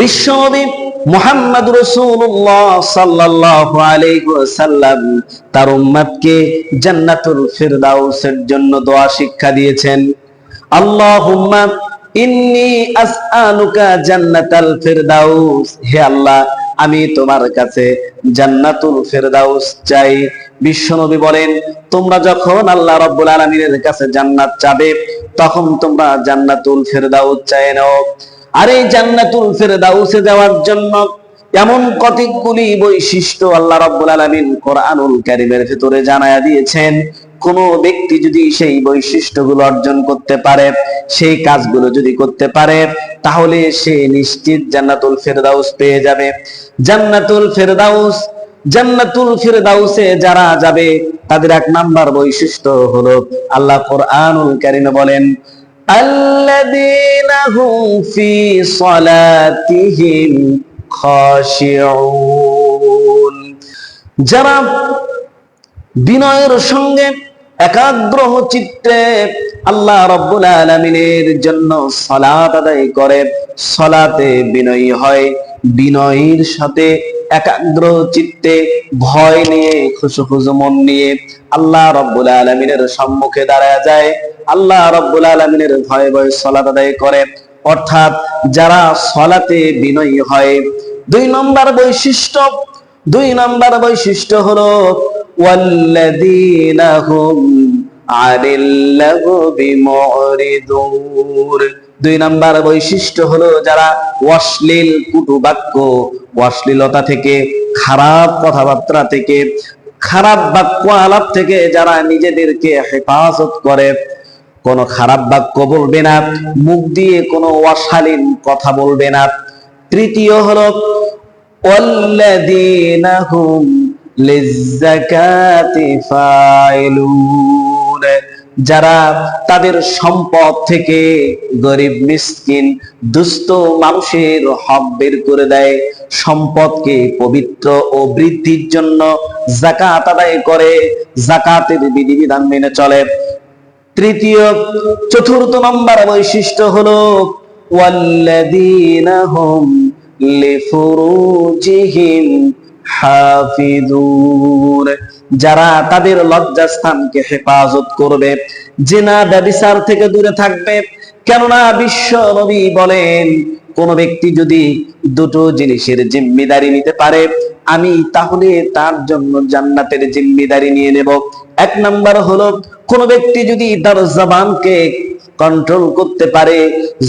বিশ্বনবী মুহাম্মদ রাসূলুল্লাহ সাল্লাল্লাহু আলাইহি ওয়াসাল্লাম তার উম্মতকে জান্নাতুল ফিরদাউসের জন্য দোয়া শিক্ষা দিয়েছেন। আল্লাহুম্মা ইন্নী আসআলুকা জান্নাতাল ফিরদাউস, হে আল্লাহ আমি তোমার কাছে জান্নাতুল ফিরদাউস চাই। বিশ্বনবী বলেন, তোমরা যখন আল্লাহ রাব্বুল আলামিনের কাছে জান্নাত চাবে তখন তোমরা জান্নাতুল ফিরদাউস চায় নাও। আর এই জান্নাতুল ফিরদাউসে যাওয়ার জন্য এমন কতগুলি বৈশিষ্ট্য আল্লাহ রাব্বুল আলামিন কোরআনুল কারীমের ভিতরে জানায়া দিয়েছেন। কোন ব্যক্তি যদি সেই বৈশিষ্ট্যগুলো অর্জন করতে পারে, সেই কাজগুলো যদি করতে পারে, তাহলে সে নিশ্চিত জান্নাতুল ফিরদাউস পেয়ে যাবে। জান্নাতুল ফিরদাউসে যারা যাবে তাদের এক নাম্বার বৈশিষ্ট্য হলো, আল্লাহ কোরআনুল কারীমে বলেন, আল্লাযীনা হুম ফি সালাতিহিম খাশিউন, যারা বিনয়ের সঙ্গে একাগ্র চিত্তে আল্লাহ রাব্বুল আলামিনের জন্য সালাত আদায় করে, সালাতে বিনয়ী হয়, বিনয়ের সাথে একাগ্র চিত্তে ভয় নিয়ে খুশু মন নিয়ে আল্লাহ রাব্বুল আলামিনের সম্মুখে দাঁড়ায় যায়, আল্লাহ রাব্বুল আলামিনের ভয়ে ভয়ে সালাত আদায় করে, অর্থাৎ যারা সালাতে বিনয়ী হয়। দুই নম্বর বৈশিষ্ট্য হলো ওয়াল্লাযীনা হুম আনিল লাগবি মুরিদুন। দুই নম্বর বৈশিষ্ট্য হলো যারা অশ্লীল কুটুবাক্য, অশ্লীলতা থেকে, খারাপ কথাবার্তা থেকে, খারাপ বাক্য আলাপ থেকে যারা নিজেদেরকে হেফাজত করে, কোনো খারাপ বাক্য বলবে না, মুখ দিয়ে কোনো অশালীন কথা বলবে না। তৃতীয় হলো ওয়াল্লাযীনা হুম লিয-যাকাতি ফাইলুন, যারা তাদের সম্পদ থেকে গরিব মিসকিন দুস্থ মানুষের হক বের করে দেয়, সম্পদকে পবিত্র ও বৃদ্ধির জন্য যাকাত আদায় করে, যাকাতের বিধিবিধান মেনে চলে। চতুর্থ নম্বর বৈশিষ্ট্য হলো ওয়াল্লাযীনা হুম লিফুরুজিহিম হাফিজুন, যারা তাদের লজ্জাস্থানকে হেফাজত করবে, জিনা ব্যভিচার থেকে দূরে থাকবে। কেননা বিশ্ব নবী বলেন, কোন ব্যক্তি যদি দুটো জিনিসের জিম্মিদারি নিতে পারে, আমি তাহলে তার জন্য জান্নাতের জিম্মিদারি নিয়ে নেব। এক নাম্বার হলো, কোন ব্যক্তি যদি তার জবানকে কন্ট্রোল করতে পারে,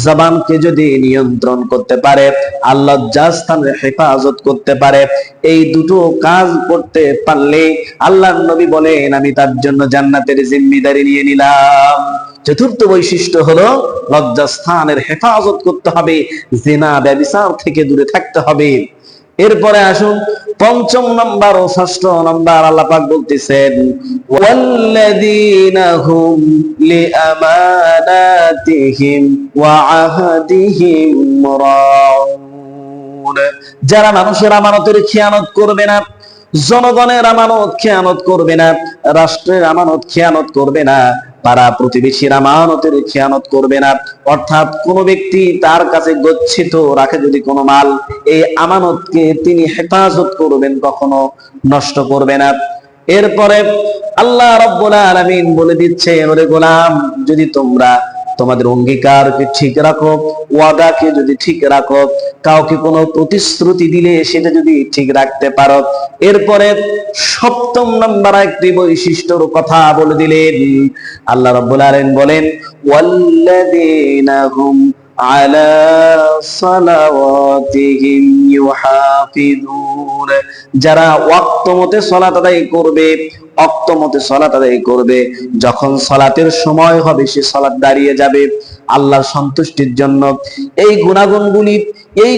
জবানকে যদি নিয়ন্ত্রণ করতে পারে, আল্লাহ লজ্জাস্থানের হেফাজত করতে পারে, এই দুটো কাজ করতে পারলে আল্লাহর নবী বলেন আমি তার জন্য জান্নাতের জিম্মিদারি নিয়ে নিলাম। চতুর্থ বৈশিষ্ট্য হলো লজ্জাস্থানের হেফাজত করতে হবে, জিনা ব্যভিচার থেকে দূরে থাকতে হবে। এরপরে আসুন পঞ্চম নাম্বার ও ষষ্ঠ নাম্বার, আল্লাহ পাক বলতেছেন ওয়াল্লাযীনা হুম লিআমানাতিহিম ওয়া আহদিহিম রাউন, যারা মানুষের আমানতের খেয়ানত করবে না, জনগণের আমানত খেয়ানত করবে না, রাষ্ট্রের আমানত খেয়ানত করবে না, পাড়া প্রতিবেশীর আমানতের খেয়ানত করবে না। অর্থাৎ কোন ব্যক্তি তার কাছে গচ্ছিত রাখে যদি কোনো মাল, এই আমানতকে তিনি হেফাজত করবেন, কখনো নষ্ট করবে না। এরপরে আল্লাহ রাব্বুল আলামিন বলে দিচ্ছে, ওরে গোলাম, যদি তোমরা তোমাদের অঙ্গীকারকে ঠিক রাখো, ওয়াদাকে যদি ঠিক রাখো, কাউকে কোনো প্রতিশ্রুতি দিলে সেটা যদি ঠিক রাখতে পারো। এরপরে সপ্তম নাম্বার একটি বৈশিষ্ট্যর কথা বলে দিলেন, আল্লাহ রাব্বুল আলামিন বলেন ওয়াল্লাযীনা হুম আলা সালাওয়াতিহিম ইউহাফিজুন, যারা ওয়াক্ত মতে সালাত আদায় করবে, ওয়াক্ত মতে সালাত আদায় করবে, যখন সালাতের সময় হবে সে সালাত দাঁড়িয়ে যাবে আল্লাহর সন্তুষ্টির জন্য। এই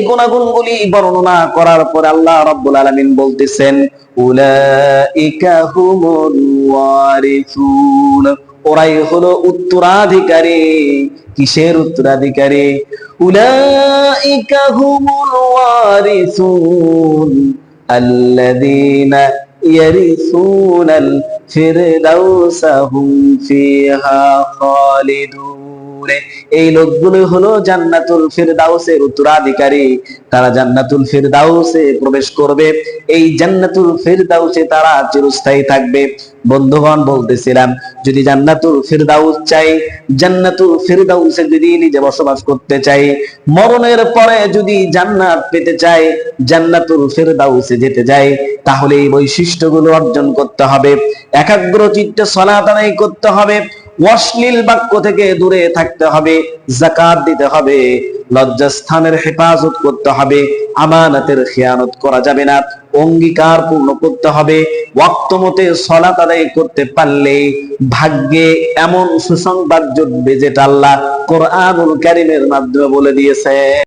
গুণাগুণগুলি বর্ণনা করার পর আল্লাহ রাব্বুল আলামিন বলতেছেন উলাইকা হুমুল ওয়ারিসুন, ওরাই হলো উত্তরাধিকারী। কিসের উত্তরাধিকারী? উলাইকা হুমুল ওয়ারিসুন আল্লাযীনা ইয়ারিসুনাল ফিরদাউসা হুম ফিহা খালিদুন, দূরে, এই লোকগুলো হলো জান্নাতুল ফিরদাউসের উত্তরাধিকারী। তারা জান্নাতুল ফিরদাউসে প্রবেশ করবে, এই জান্নাতুল ফিরদাউসে তারা চিরস্থায়ী থাকবে। বন্ধুগণ, বলতেছিলাম যদি জান্নাতুল ফিরদাউস চাই, জান্নাতুল ফিরদাউসে যদি নিজে বসবাস করতে চাই, মরণের পরে যদি জান্নাত পেতে চাই, জান্নাতুল ফিরদাউসে যেতে চাই, তাহলে এই বৈশিষ্ট্যগুলো অর্জন করতে হবে। একাগ্র চিত্তে সালাত আদায় করতে হবে, অশ্লীল বাক্য থেকে দূরে থাকতে হবে, যাকাত দিতে হবে, লজ্জাস্থানের হেফাজত করতে হবে, আমানতের খেয়ানত করা যাবে না, অঙ্গীকার পূর্ণ করতে হবে। ওয়াক্ত মতে সালাত আদায় করতে পারলে ভাগ্যে এমন সুসংবাদ জুটবে যেটা আল্লাহ কোরআনুল কারীমের মাধ্যমে বলে দিয়েছে।